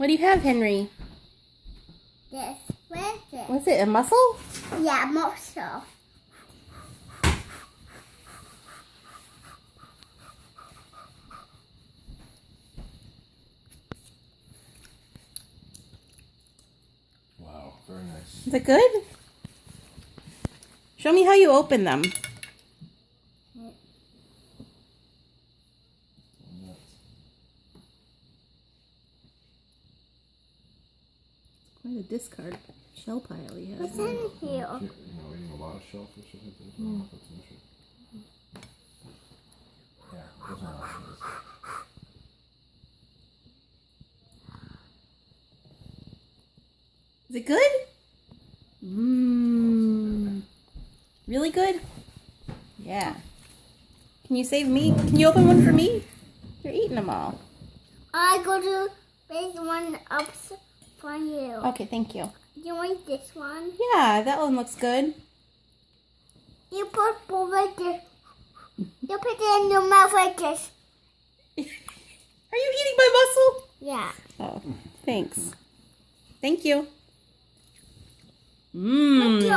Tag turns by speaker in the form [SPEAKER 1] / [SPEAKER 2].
[SPEAKER 1] What do you have, Henry?
[SPEAKER 2] This. What is it?
[SPEAKER 1] What's it, a mussel?
[SPEAKER 2] Yeah, mussel.
[SPEAKER 3] Wow, very nice.
[SPEAKER 1] Is it good? Show me how you open them. Quite a discard shell pile he has.
[SPEAKER 2] What's in here?
[SPEAKER 3] You know, eating a lot of shellfish. I think there's no that's an issue. Yeah, there's no options.
[SPEAKER 1] Is it good? Mmm. Really good? Yeah. Can you save me? Can you open one for me? You're eating them all.
[SPEAKER 2] I go to make one up for you.
[SPEAKER 1] Okay, thank you.
[SPEAKER 2] You want this one?
[SPEAKER 1] Yeah, that one looks good.
[SPEAKER 2] You put both like this. You put it in your mouth like this.
[SPEAKER 1] Are you eating my mussel?
[SPEAKER 2] Yeah.
[SPEAKER 1] Oh, thanks. Thank you. Mmm.
[SPEAKER 2] Look, you